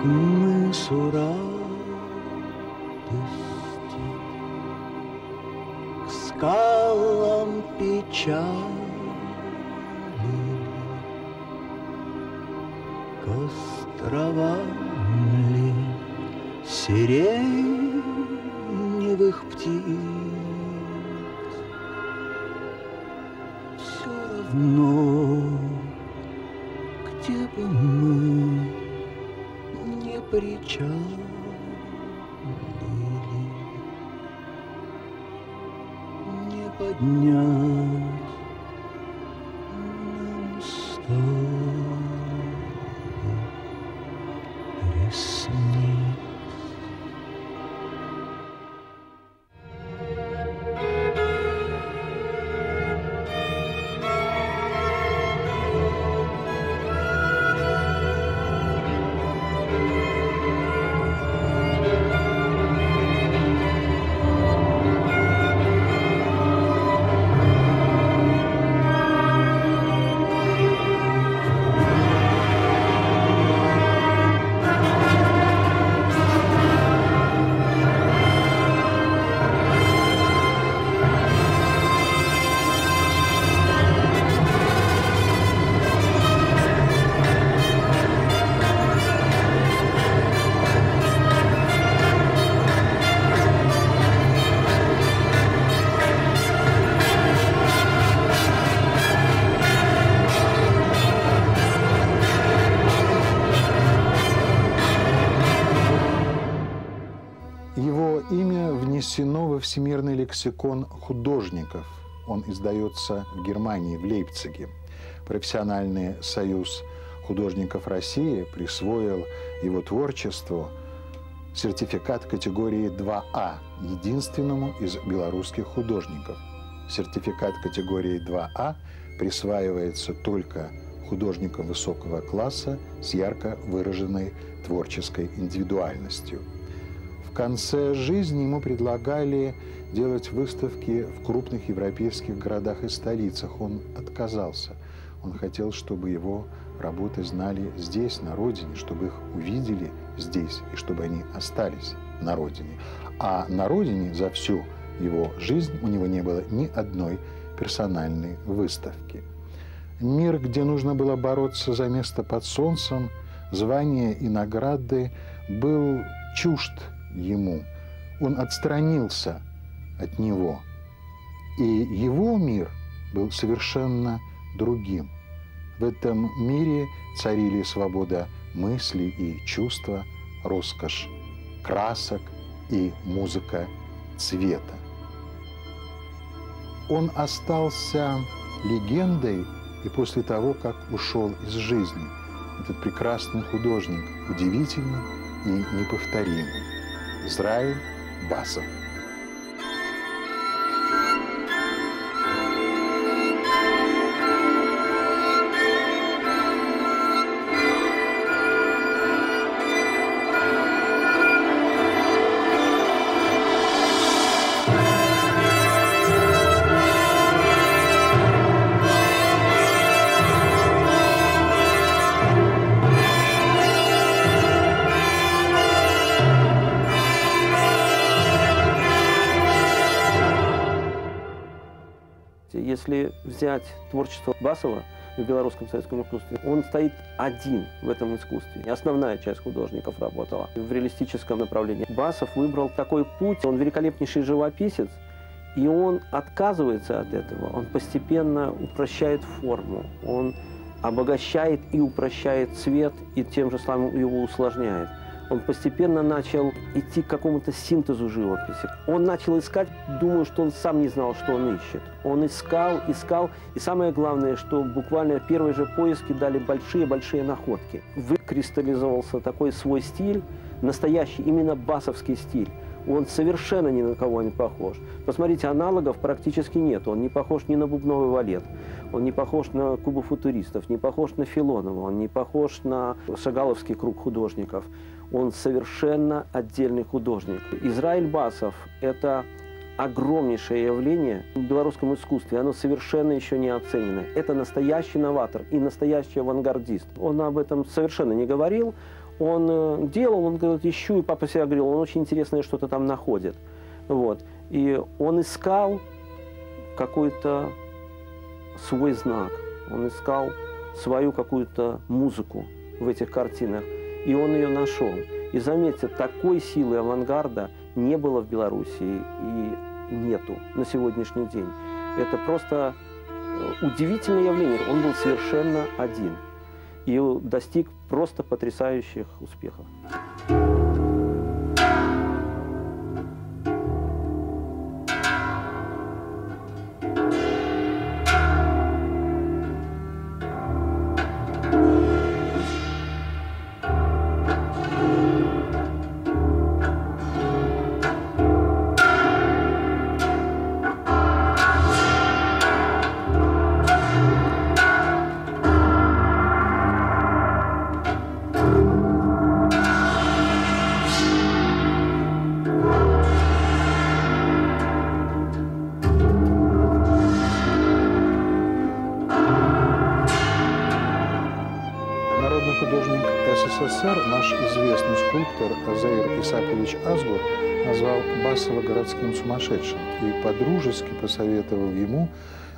мысу радости, к скалам печали, к островам ли сиреневых птиц. Все равно, где бы мы не причалили, не поднять нам с тобой ресниц. Его имя внесено во Всемирный лексикон художников. Он издается в Германии, в Лейпциге. Профессиональный союз художников России присвоил его творчеству сертификат категории 2А, единственному из белорусских художников. Сертификат категории 2А присваивается только художникам высокого класса с ярко выраженной творческой индивидуальностью. В конце жизни ему предлагали делать выставки в крупных европейских городах и столицах. Он отказался. Он хотел, чтобы его работы знали здесь, на родине, чтобы их увидели здесь, и чтобы они остались на родине. А на родине за всю его жизнь у него не было ни одной персональной выставки. Мир, где нужно было бороться за место под солнцем, звания и награды, был чужд ему. Он отстранился от него. И его мир был совершенно другим. В этом мире царили свобода мысли и чувства, роскошь красок и музыка цвета. Он остался легендой и после того, как ушел из жизни. Этот прекрасный художник, удивительный и неповторимый. Израиль Басов. Если взять творчество Басова в белорусском советском искусстве, он стоит один в этом искусстве. Основная часть художников работала в реалистическом направлении. Басов выбрал такой путь, он великолепнейший живописец, и он отказывается от этого. Он постепенно упрощает форму, он обогащает и упрощает цвет, и тем же самым его усложняет. Он постепенно начал идти к какому-то синтезу живописи. Он начал искать, думаю, что он сам не знал, что он ищет. Он искал, искал, и самое главное, что буквально первые же поиски дали большие-большие находки. Выкристаллизовался такой свой стиль, настоящий, именно басовский стиль. Он совершенно ни на кого не похож. Посмотрите, аналогов практически нет. Он не похож ни на бубновый валет, он не похож на кубофутуристов, не похож на Филонова, он не похож на шагаловский круг художников. Он совершенно отдельный художник. Израиль Басов – это огромнейшее явление в белорусском искусстве. Оно совершенно еще не оценено. Это настоящий новатор и настоящий авангардист. Он об этом совершенно не говорил. Он делал, он говорит, ищу, и папа всегда говорил, он очень интересное что-то там находит. Вот. И он искал какой-то свой знак, он искал свою какую-то музыку в этих картинах, и он ее нашел. И заметьте, такой силы авангарда не было в Белоруссии и нету на сегодняшний день. Это просто удивительное явление. Он был совершенно один и достиг просто потрясающих успехов. Художник СССР, наш известный скульптор Азаир Исакович Азгур назвал Басова городским сумасшедшим и подружески посоветовал ему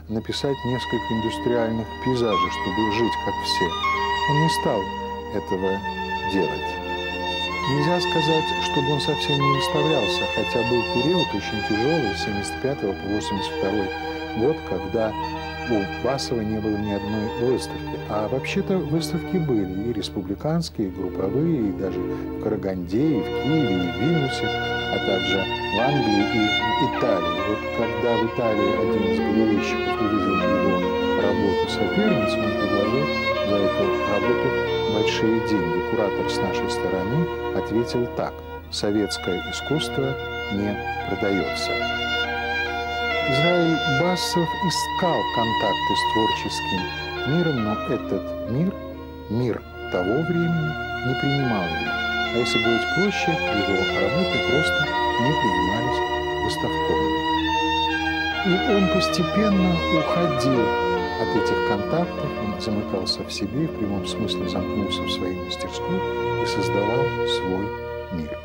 написать несколько индустриальных пейзажей, чтобы жить как все. Он не стал этого делать. Нельзя сказать, чтобы он совсем не выставлялся, хотя был период очень тяжелый, с 1975 по 1982 год, когда у Басова не было ни одной выставки. А вообще-то выставки были и республиканские, и групповые, и даже в Караганде, и в Киеве, и в Вильнюсе, а также в Англии и в Италии. Вот когда в Италии один из галерейщиков увидел его работу соперницы, он предложил за эту работу большие деньги. Куратор с нашей стороны ответил так: советское искусство не продается. Израиль Басов искал контакты с творческим миром, но этот мир того времени, не принимал его. А если говорить проще, его работы просто не принимались выставковыми. И он постепенно уходил от этих контактов, он замыкался в себе, в прямом смысле замкнулся в своей мастерской и создавал свой мир.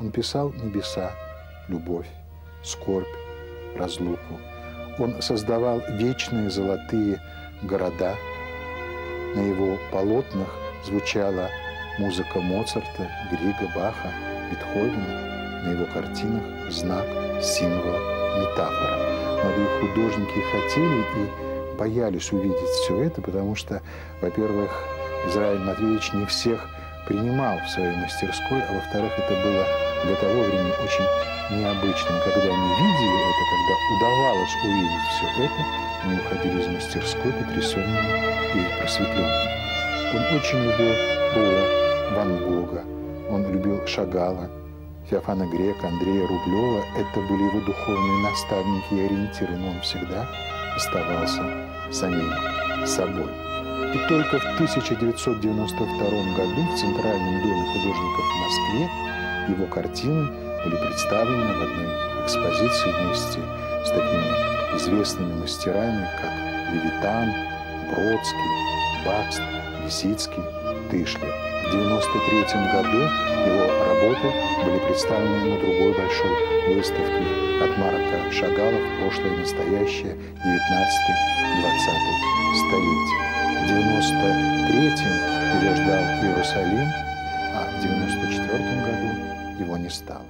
Он писал небеса, любовь, скорбь, разлуку. Он создавал вечные золотые города. На его полотнах звучала музыка Моцарта, Грига, Баха, Бетховена. На его картинах знак, символ, метафора. Молодые художники хотели и боялись увидеть все это, потому что, во-первых, Израиль Матвеевич не всех принимал в своей мастерской, а во-вторых, это было для того времени очень необычным. Когда они видели это, когда удавалось увидеть все это, они уходили из мастерской потрясенными и просветленными. Он очень любил Ро, Ван Гога, он любил Шагала, Феофана Грека, Андрея Рублева. Это были его духовные наставники и ориентиры, но он всегда оставался самим собой. И только в 1992 году в Центральном доме художников в Москве его картины были представлены в одной экспозиции вместе с такими известными мастерами, как Левитан, Бродский, Бакст, Лисицкий, Тышлер. В 1993 году его работы были представлены на другой большой выставке от Марка Шагала в прошлое и настоящее 19-20 столетия. В 1993 его ждал Иерусалим, а в 1994 году его не стало.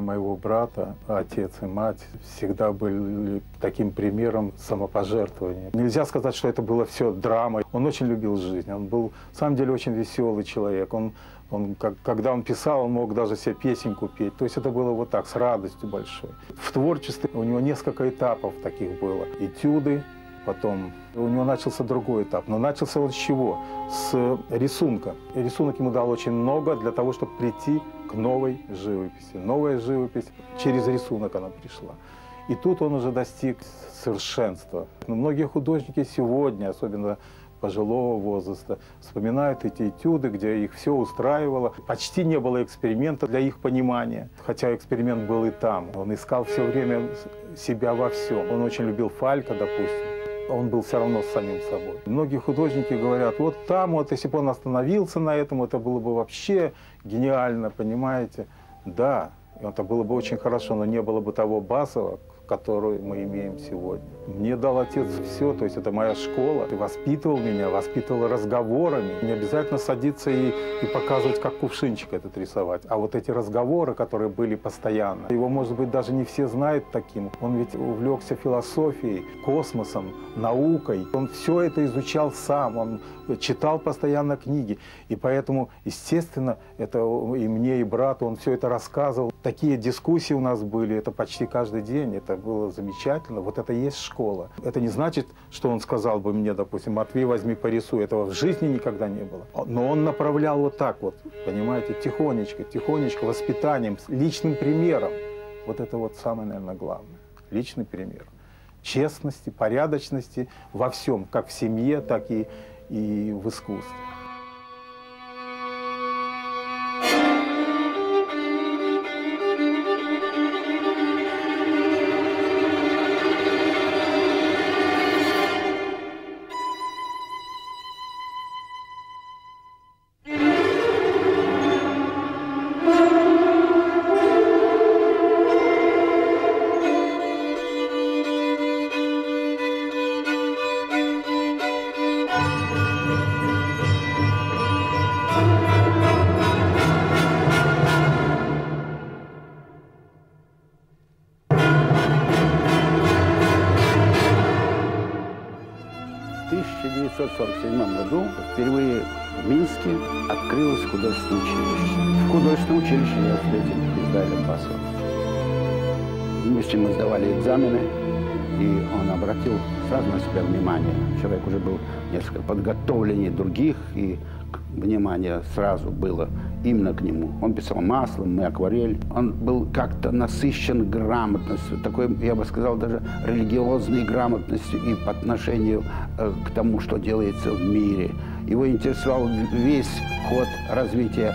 моего брата, отец и мать, всегда были таким примером самопожертвования. Нельзя сказать, что это было все драмой. Он очень любил жизнь, он был, на самом деле, очень веселый человек. Когда он писал, он мог даже себе песенку петь. То есть это было вот так, с радостью большой. В творчестве у него несколько этапов таких было. Этюды, потом у него начался другой этап. Но начался он с чего? С рисунка. И рисунок ему дал очень много для того, чтобы прийти к новой живописи. Новая живопись, через рисунок она пришла. И тут он уже достиг совершенства. Но многие художники сегодня, особенно пожилого возраста, вспоминают эти этюды, где их все устраивало. Почти не было эксперимента для их понимания, хотя эксперимент был и там. Он искал все время себя во всем. Он очень любил Фалька, допустим. Он был все равно с самим собой. Многие художники говорят, вот там, вот если бы он остановился на этом, это было бы вообще гениально, понимаете? Да, это было бы очень хорошо, но не было бы того Басова, которую мы имеем сегодня. Мне дал отец все, то есть это моя школа. Ты воспитывал меня, воспитывал разговорами. Не обязательно садиться и показывать, как кувшинчик этот рисовать. А вот эти разговоры, которые были постоянно, его, может быть, даже не все знают таким. Он ведь увлекся философией, космосом, наукой. Он все это изучал сам, он читал постоянно книги. И поэтому, естественно, это и мне, и брату, он все это рассказывал. Такие дискуссии у нас были, это почти каждый день. Это было замечательно. Вот это и есть школа. Это не значит, что он сказал бы мне, допустим, Матвей, возьми, порисуй. Этого в жизни никогда не было. Но он направлял вот так вот, понимаете, тихонечко, тихонечко, воспитанием, личным примером. Вот это вот самое, наверное, главное. Личный пример. Честности, порядочности во всем, как в семье, так и в искусстве. В 1947 году впервые в Минске открылось художественное училище. В художественном училище я встретил Израиля Басова. Вместе мы сдавали экзамены, и он обратил сразу на себя внимание. Человек уже был несколько подготовленнее других, и внимание сразу было именно к нему. Он писал маслом, мы акварель. Он был как-то насыщен грамотностью, такой, я бы сказал, даже религиозной грамотностью и по отношению к тому, что делается в мире. Его интересовал весь ход развития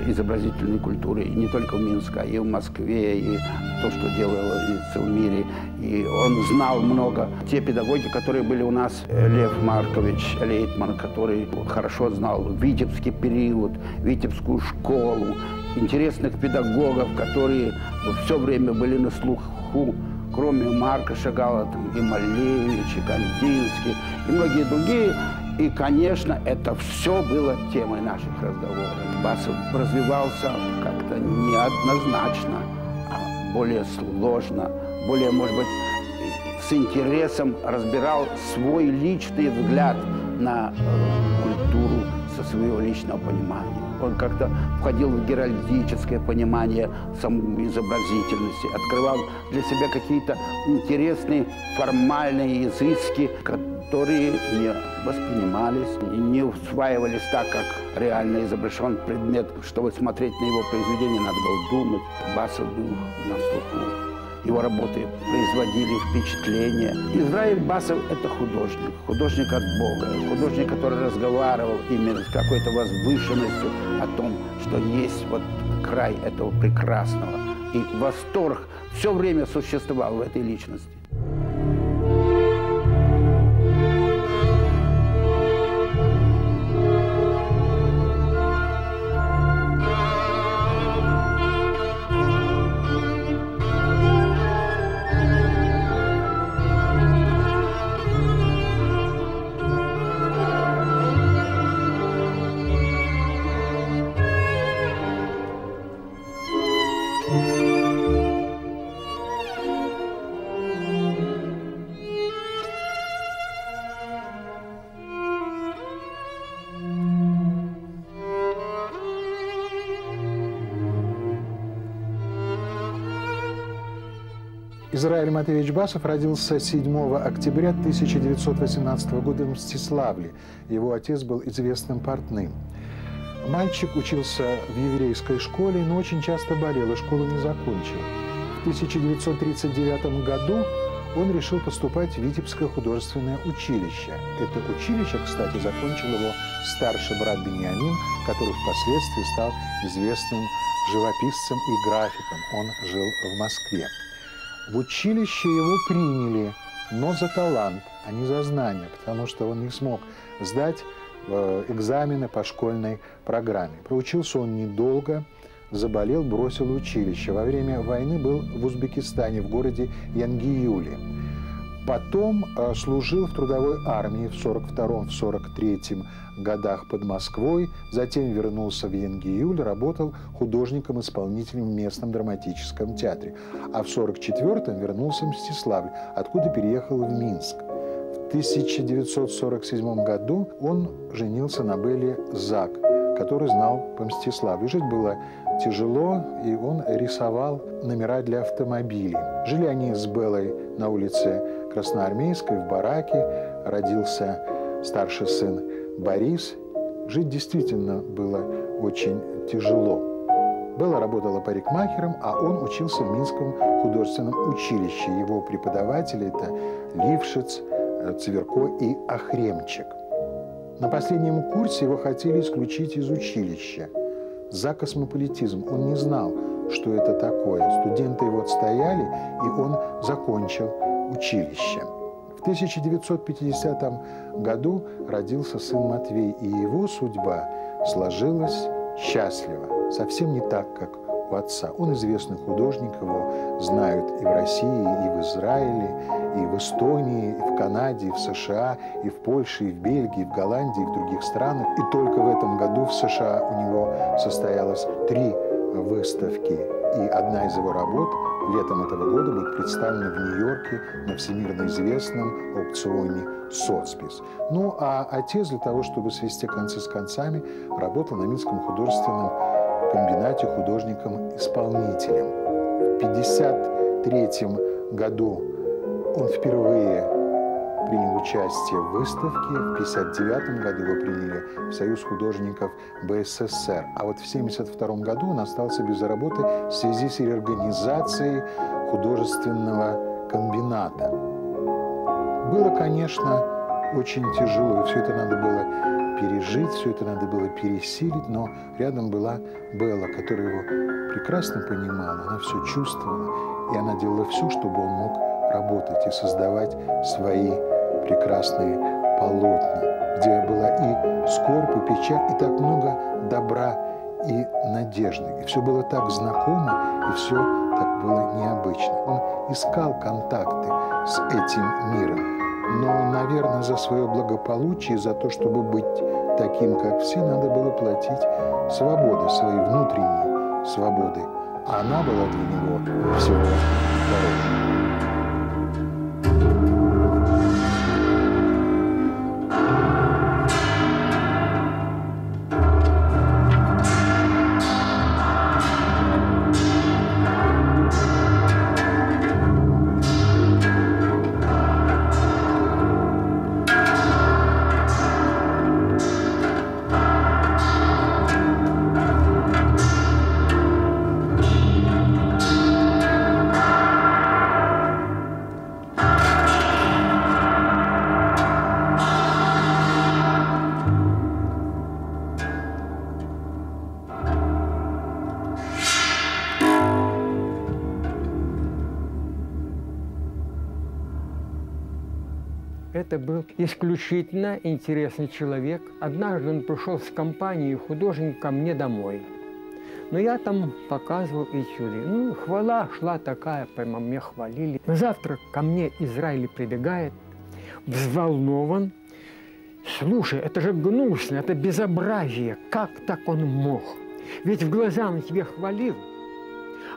изобразительной культуры, не только в Минске, а и в Москве, и то, что делается в мире. И он знал много. Те педагоги, которые были у нас, Лев Маркович Лейтман, который хорошо знал витебский период, витебскую школу, интересных педагогов, которые все время были на слуху, кроме Марка Шагала, там, и Малевич, и Кандинский, и многие другие. И, конечно, это все было темой наших разговоров. Басов развивался как-то неоднозначно, а более сложно, более, может быть, с интересом разбирал свой личный взгляд на культуру со своего личного понимания. Он как-то входил в геральдическое понимание самоизобразительности, открывал для себя какие-то интересные формальные изыски, которые не воспринимались, не усваивались так, как реально изображен предмет. Чтобы смотреть на его произведение, надо было думать. Басов был на слуху. Его работы производили впечатление. Израиль Басов – это художник. Художник от Бога. Художник, который разговаривал именно с какой-то возвышенностью о том, что есть вот край этого прекрасного. И восторг все время существовал в этой личности. Thank you. Израиль Матвеевич Басов родился 7 октября 1918 года в Мстиславле. Его отец был известным портным. Мальчик учился в еврейской школе, но очень часто болел и школу не закончил. В 1939 году он решил поступать в Витебское художественное училище. Это училище, кстати, закончил его старший брат Бениамин, который впоследствии стал известным живописцем и графиком. Он жил в Москве. В училище его приняли, но за талант, а не за знания, потому что он не смог сдать экзамены по школьной программе. Проучился он недолго, заболел, бросил училище. Во время войны был в Узбекистане, в городе Янгиюле. Потом служил в трудовой армии в 1942-1943 годах под Москвой, затем вернулся в Янгиюль, работал художником-исполнителем в местном драматическом театре. А в 1944-м вернулся в Мстиславль, откуда переехал в Минск. В 1947 году он женился на Белле Зак, который знал по Мстиславлю. Жить было тяжело, и он рисовал номера для автомобилей. Жили они с Беллой на улице Красноармейской, в бараке. Родился старший сын Борис. Жить действительно было очень тяжело. Белла работала парикмахером, а он учился в Минском художественном училище. Его преподаватели – это Лившиц, Цверко и Ахремчик. На последнем курсе его хотели исключить из училища за космополитизм. Он не знал, что это такое. Студенты его отстояли, и он закончил училище. В 1950 году родился сын Матвей, и его судьба сложилась счастливо. Совсем не так, как у отца. Он известный художник, его знают и в России, и в Израиле, и в Эстонии, и в Канаде, и в США, и в Польше, и в Бельгии, и в Голландии, и в других странах. И только в этом году в США у него состоялось 3 выставки. И одна из его работ летом этого года будет представлена в Нью-Йорке на всемирно известном аукционе «Соцбис». Ну, а отец для того, чтобы свести концы с концами, работал на Минском художественном комбинате художником-исполнителем. В 1953 году он впервые принял участие в выставке. В 1959 году его приняли в Союз художников БССР. А вот в 1972 году он остался без работы в связи с реорганизацией художественного комбината. Было, конечно, очень тяжело, и все это надо было пережить, все это надо было пересилить, но рядом была Белла, которая его прекрасно понимала, она все чувствовала, и она делала все, чтобы он мог работать и создавать свои прекрасные полотна, где была и скорбь, и печаль, и так много добра и надежды. И все было так знакомо, и все так было необычно. Он искал контакты с этим миром. Но, наверное, за свое благополучие, за то, чтобы быть таким, как все, надо было платить свободой, своей внутренней свободой. А она была для него всего дороже. Это был исключительно интересный человек. Однажды он пришел с компанией художников ко мне домой. Но я там показывал этюды. Ну, хвала шла такая, прямо меня хвалили. На завтра ко мне Израиль прибегает, взволнован. Слушай, это же гнусно, это безобразие. Как так он мог? Ведь в глаза он тебе хвалил.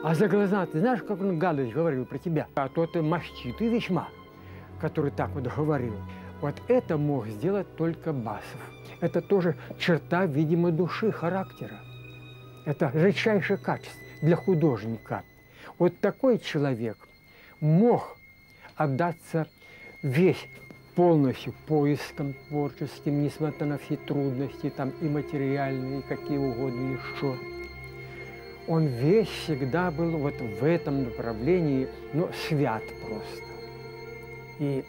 А за глаза, ты знаешь, как он гадость говорил про тебя? А то ты маститый весьма, который так вот говорил. Вот это мог сделать только Басов. Это тоже черта, видимо, души, характера. Это редчайшее качество для художника. Вот такой человек, мог отдаться весь полностью поискам творческим, несмотря на все трудности, там и материальные, и какие угодно еще. Он весь всегда был вот в этом направлении, но свят просто. И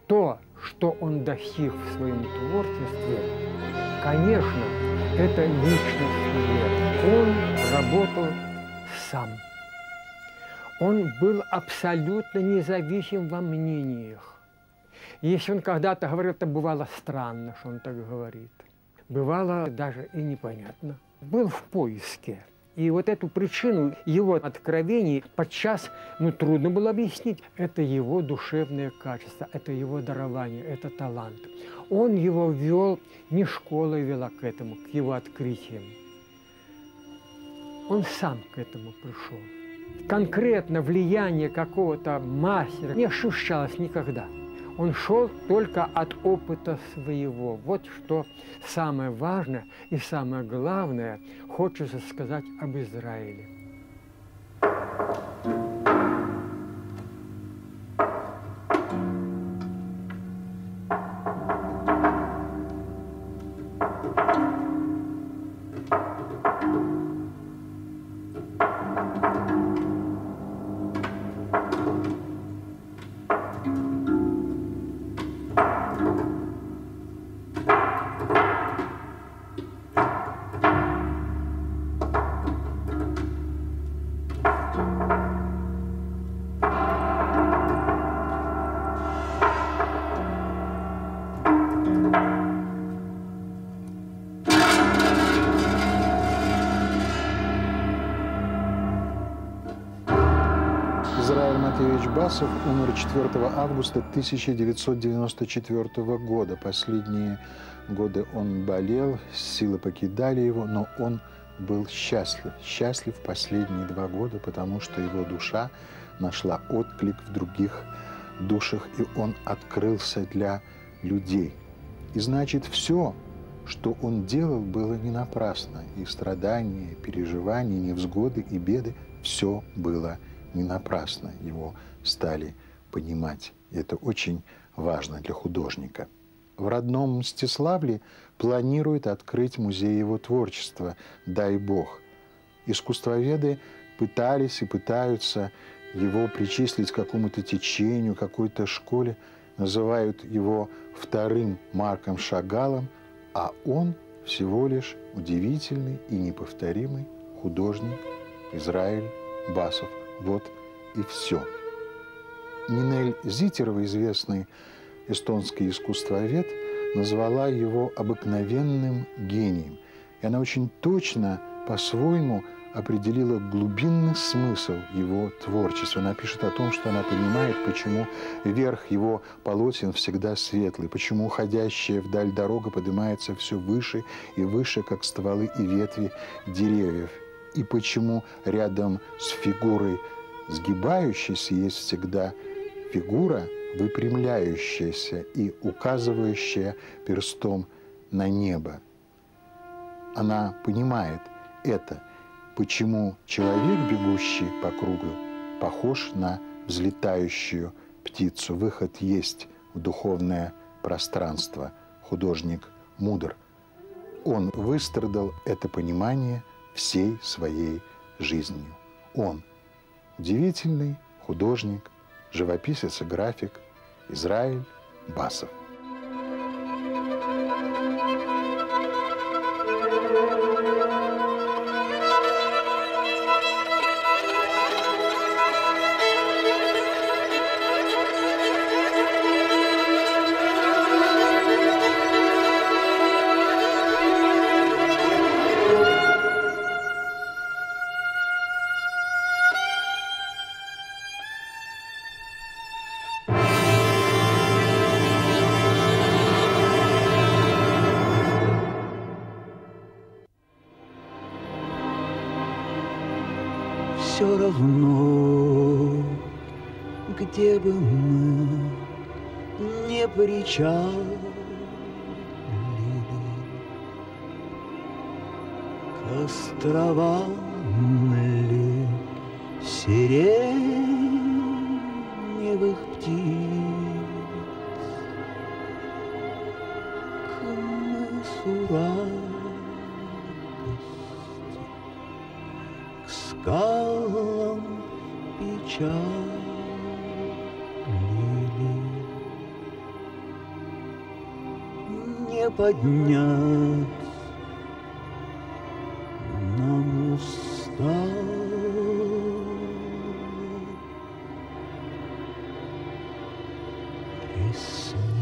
то, что он достиг в своем творчестве, конечно, это личностный век. Он работал сам. Он был абсолютно независим во мнениях. Если он когда-то говорил, это бывало странно, что он так говорит. Бывало даже и непонятно. Был в поиске. И вот эту причину его откровений подчас трудно было объяснить. Это его душевное качество, это его дарование, это талант. Он его вел, не школа вела к этому, к его открытиям. Он сам к этому пришел. Конкретно влияние какого-то мастера не ощущалось никогда. Он шел только от опыта своего. Вот что самое важное и самое главное хочется сказать об Израиле. Израиль Матвеевич Басов умер 4 августа 1994 года. Последние годы он болел, силы покидали его, но он был счастлив. Счастлив последние 2 года, потому что его душа нашла отклик в других душах, и он открылся для людей. И значит, все, что он делал, было не напрасно. И страдания, переживания, невзгоды и беды, все было не напрасно. Его стали понимать. И это очень важно для художника. В родном Мстиславле планируют открыть музей его творчества, дай бог. Искусствоведы пытались и пытаются его причислить к какому-то течению, какой-то школе, называют его вторым Марком Шагалом, а он всего лишь удивительный и неповторимый художник Израиль Басов. Вот и все. Нинель Зитерова, известный эстонский искусствовед, назвала его обыкновенным гением. И она очень точно, по-своему, определила глубинный смысл его творчества. Она пишет о том, что она понимает, почему верх его полотен всегда светлый, почему уходящая вдаль дорога поднимается все выше и выше, как стволы и ветви деревьев. И почему рядом с фигурой сгибающейся есть всегда фигура выпрямляющаяся и указывающая перстом на небо. Она понимает это, почему человек, бегущий по кругу, похож на взлетающую птицу. Выход есть в духовное пространство. Художник мудр. Он выстрадал это понимание всей своей жизнью. Он удивительный художник, живописец и график Израиль Басов. Все равно, где бы мы не причалили, к островам ли, сиреневым сиреневых птиц к мысу радости, к скалам печали. Не поднять нам уста, приснись.